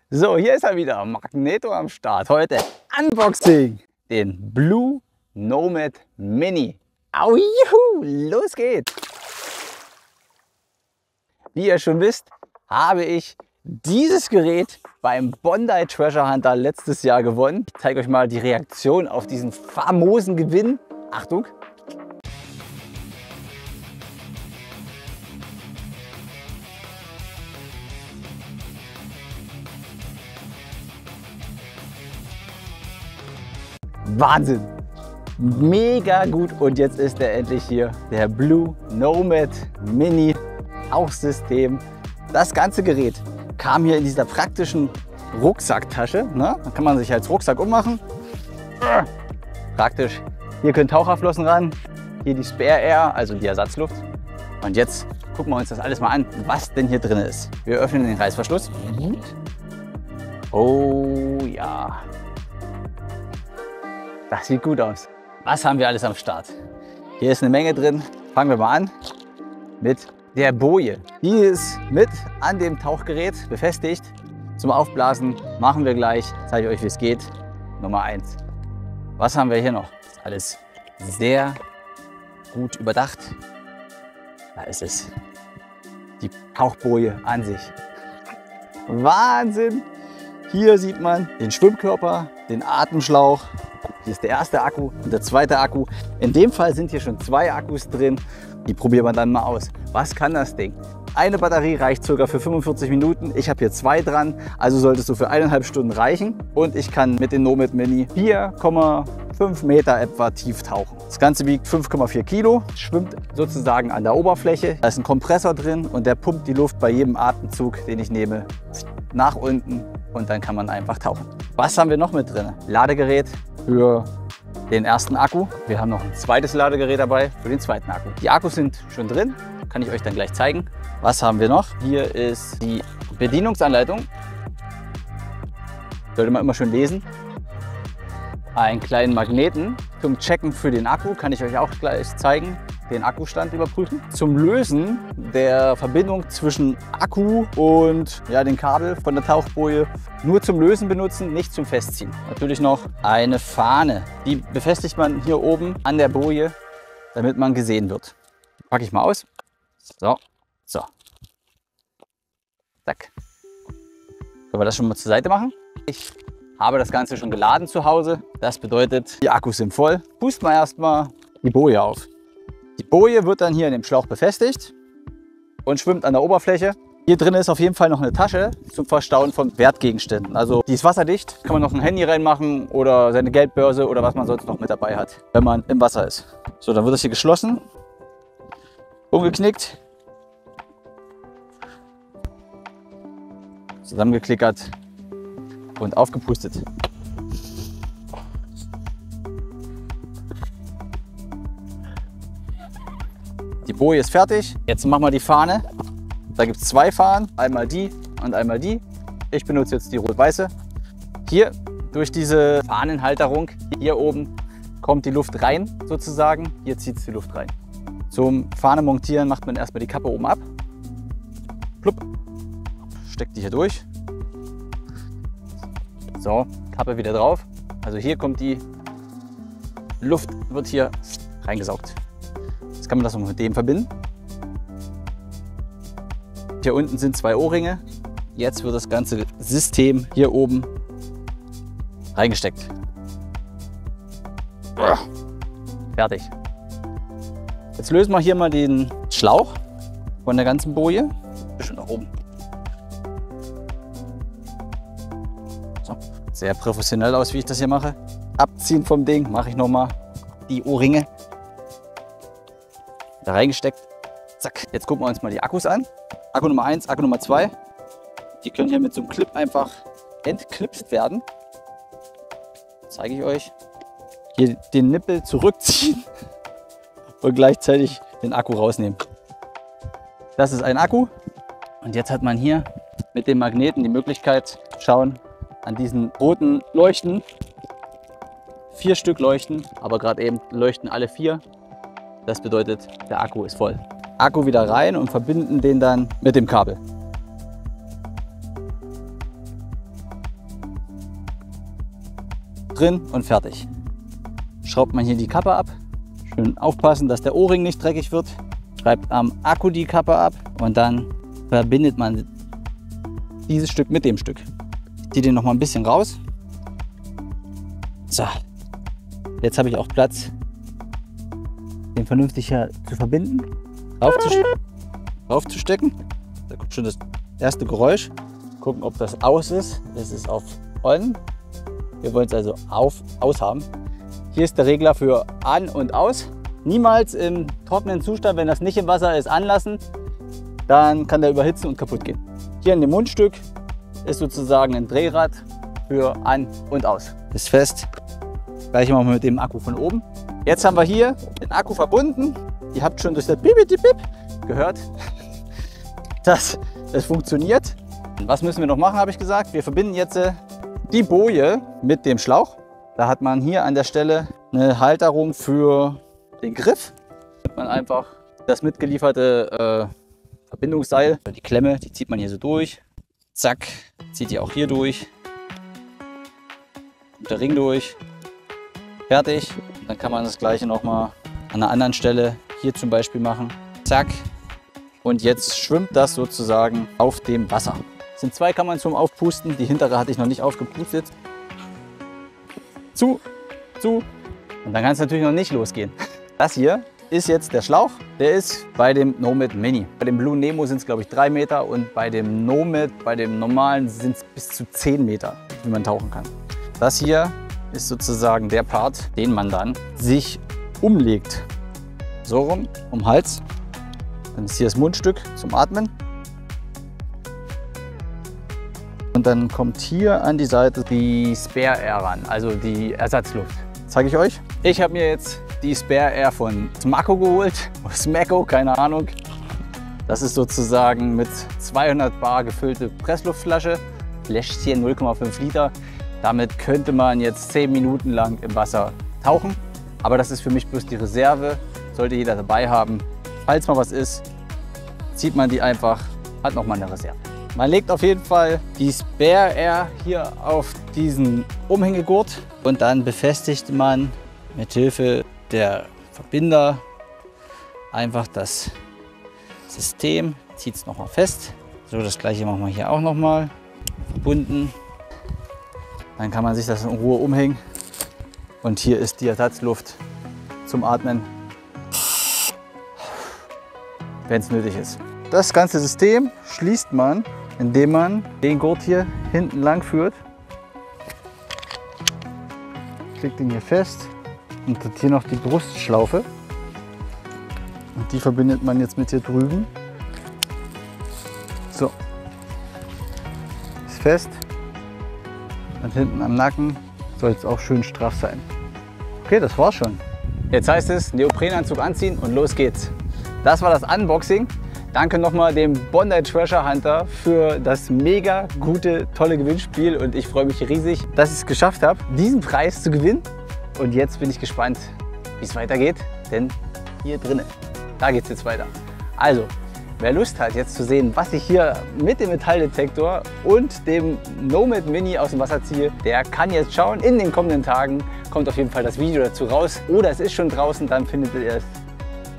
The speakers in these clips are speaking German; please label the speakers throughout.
Speaker 1: So, hier ist er wieder, Magneto am Start. Heute Unboxing, den Blue Nomad Mini. Au, juhu, los geht's! Wie ihr schon wisst, habe ich dieses Gerät beim Bondi Treasure Hunter letztes Jahr gewonnen. Ich zeige euch mal die Reaktion auf diesen famosen Gewinn. Achtung! Wahnsinn! Mega gut, und jetzt ist er endlich hier, der Blue Nomad Mini Tauchsystem. Das ganze Gerät kam hier in dieser praktischen Rucksacktasche. Ne? Da kann man sich als Rucksack ummachen. Praktisch. Hier können Taucherflossen ran, hier die Spare Air, also die Ersatzluft. Und jetzt gucken wir uns das alles mal an, was denn hier drin ist. Wir öffnen den Reißverschluss. Oh ja. Das sieht gut aus. Was haben wir alles am Start? Hier ist eine Menge drin. Fangen wir mal an mit der Boje. Die ist mit an dem Tauchgerät befestigt. Zum Aufblasen machen wir gleich. Zeige ich euch, wie es geht. Nummer 1. Was haben wir hier noch? Ist alles sehr gut überdacht. Da ist es. Die Tauchboje an sich. Wahnsinn! Hier sieht man den Schwimmkörper, den Atemschlauch. Hier ist der erste Akku und der zweite Akku. In dem Fall sind hier schon 2 Akkus drin. Die probieren wir dann mal aus. Was kann das Ding? Eine Batterie reicht ca. für 45 Minuten. Ich habe hier 2 dran, also sollte es so für 1,5 Stunden reichen. Und ich kann mit dem Nomad Mini 4,5 Meter etwa tief tauchen. Das Ganze wiegt 5,4 Kilo, schwimmt sozusagen an der Oberfläche. Da ist ein Kompressor drin und der pumpt die Luft bei jedem Atemzug, den ich nehme, nach unten, und dann kann man einfach tauchen. Was haben wir noch mit drin? Ladegerät für den ersten Akku. Wir haben noch ein zweites Ladegerät dabei für den zweiten Akku. Die Akkus sind schon drin, kann ich euch dann gleich zeigen. Was haben wir noch? Hier ist die Bedienungsanleitung. Sollte man immer schön lesen. Einen kleinen Magneten zum Checken für den Akku, kann ich euch auch gleich zeigen. Den Akkustand überprüfen. Zum Lösen der Verbindung zwischen Akku und dem Kabel von der Tauchboje. Nur zum Lösen benutzen, nicht zum Festziehen. Natürlich noch eine Fahne. Die befestigt man hier oben an der Boje, damit man gesehen wird. Packe ich mal aus. So. Zack. Können wir das schon mal zur Seite machen? Ich habe das Ganze schon geladen zu Hause. Das bedeutet, die Akkus sind voll. Pusten wir erstmal die Boje auf. Die Boje wird dann hier in dem Schlauch befestigt und schwimmt an der Oberfläche. Hier drin ist auf jeden Fall noch eine Tasche zum Verstauen von Wertgegenständen. Also die ist wasserdicht, kann man noch ein Handy reinmachen oder seine Geldbörse oder was man sonst noch mit dabei hat, wenn man im Wasser ist. So, dann wird das hier geschlossen, umgeknickt, zusammengeklickert und aufgepustet. Die Boje ist fertig. Jetzt machen wir die Fahne. Da gibt es 2 Fahnen, einmal die und einmal die. Ich benutze jetzt die rot-weiße. Hier durch diese Fahnenhalterung hier oben kommt die Luft rein sozusagen. Hier zieht es die Luft rein. Zum Fahne montieren macht man erstmal die Kappe oben ab. Plupp. Steckt die hier durch. So, Kappe wieder drauf. Also hier kommt die Luft, wird hier reingesaugt. Jetzt kann man das noch mit dem verbinden. Hier unten sind 2 O-Ringe. Jetzt wird das ganze System hier oben reingesteckt. Fertig. Jetzt lösen wir hier mal den Schlauch von der ganzen Boje. Bisschen nach oben. So, sehr professionell aus, wie ich das hier mache. Abziehen vom Ding mache ich nochmal die O-Ringe. Da reingesteckt. Zack. Jetzt gucken wir uns mal die Akkus an. Akku Nummer 1, Akku Nummer 2. Die können hier mit so einem Clip einfach entklipst werden. Zeige ich euch. Hier den Nippel zurückziehen und gleichzeitig den Akku rausnehmen. Das ist ein Akku. Und jetzt hat man hier mit dem Magneten die Möglichkeit, schauen, an diesen roten Leuchten. 4 Stück leuchten, aber gerade eben leuchten alle 4. Das bedeutet, der Akku ist voll. Akku wieder rein und verbinden den dann mit dem Kabel. drin und fertig. Schraubt man hier die Kappe ab. Schön aufpassen, dass der O-Ring nicht dreckig wird. Schreibt am Akku die Kappe ab und dann verbindet man dieses Stück mit dem Stück. Ich ziehe den noch mal ein bisschen raus. So, jetzt habe ich auch Platz, den vernünftig hier zu verbinden, raufzustecken. Da kommt schon das erste Geräusch. Gucken, ob das aus ist. Das ist auf On. Wir wollen es also aus haben. Hier ist der Regler für An und Aus. Niemals im trockenen Zustand, wenn das nicht im Wasser ist, anlassen. Dann kann der überhitzen und kaputt gehen. Hier in dem Mundstück ist sozusagen ein Drehrad für An und Aus. Ist fest. Gleich machen wir mit dem Akku von oben. Jetzt haben wir hier den Akku verbunden. Ihr habt schon durch das Bip gehört, dass es funktioniert. Was müssen wir noch machen, habe ich gesagt. Wir verbinden jetzt die Boje mit dem Schlauch. Da hat man hier an der Stelle eine Halterung für den Griff. Da hat man einfach das mitgelieferte Verbindungsseil. Die Klemme, die zieht man hier so durch. Zack, zieht die auch hier durch. Und der Ring durch. Fertig. Dann kann man das gleiche nochmal an einer anderen Stelle hier zum Beispiel machen. Zack. Und jetzt schwimmt das sozusagen auf dem Wasser. Es sind zwei Kammern zum Aufpusten. Die hintere hatte ich noch nicht aufgepustet. Zu. Und dann kann es natürlich noch nicht losgehen. Das hier ist jetzt der Schlauch. Der ist bei dem Nomad Mini. Bei dem Blue Nemo sind es, glaube ich, 3 Meter und bei dem Nomad, bei dem normalen, sind es bis zu 10 Meter, wie man tauchen kann. Das hier ist sozusagen der Part, den man dann sich umlegt. So rum, um den Hals. Dann ist hier das Mundstück zum Atmen. Und dann kommt hier an die Seite die Spare Air ran, also die Ersatzluft. Zeige ich euch. Ich habe mir jetzt die Spare Air von Smacko geholt, Smacko, keine Ahnung. Das ist sozusagen mit 200 Bar gefüllte Pressluftflasche, Fläschchen 0,5 Liter. Damit könnte man jetzt 10 Minuten lang im Wasser tauchen. Aber das ist für mich bloß die Reserve, sollte jeder dabei haben. Falls mal was ist, zieht man die einfach, hat nochmal eine Reserve. Man legt auf jeden Fall die Spare Air hier auf diesen Umhängegurt und dann befestigt man mit Hilfe der Verbinder einfach das System, zieht es nochmal fest. So, das gleiche machen wir hier auch nochmal. Verbunden. Dann kann man sich das in Ruhe umhängen. Und hier ist die Ersatzluft zum Atmen, wenn es nötig ist. Das ganze System schließt man, indem man den Gurt hier hinten lang führt. Klickt ihn hier fest und hat hier noch die Brustschlaufe. Und die verbindet man jetzt mit hier drüben. So. Ist fest. Und hinten am Nacken soll es auch schön straff sein. Okay, das war's schon. Jetzt heißt es Neoprenanzug anziehen und los geht's. Das war das Unboxing. Danke nochmal dem Bondi Treasure Hunter für das mega gute, tolle Gewinnspiel und ich freue mich riesig, dass ich es geschafft habe, diesen Preis zu gewinnen. Und jetzt bin ich gespannt, wie es weitergeht, denn hier drinnen, da geht es jetzt weiter. Also, wer Lust hat, jetzt zu sehen, was ich hier mit dem Metalldetektor und dem Nomad Mini aus dem Wasser ziehe, der kann jetzt schauen. In den kommenden Tagen kommt auf jeden Fall das Video dazu raus. Oder es ist schon draußen, dann findet ihr es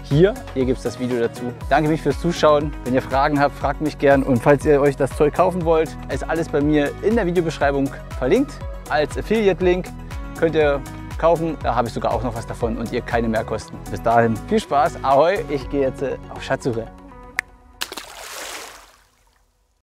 Speaker 1: hier. Hier gibt es das Video dazu. Danke mich fürs Zuschauen. Wenn ihr Fragen habt, fragt mich gern. Und falls ihr euch das Zeug kaufen wollt, ist alles bei mir in der Videobeschreibung verlinkt. Als Affiliate-Link könnt ihr kaufen. Da habe ich sogar auch noch was davon und ihr keine Mehrkosten. Bis dahin viel Spaß. Ahoi, ich gehe jetzt auf Schatzsuche.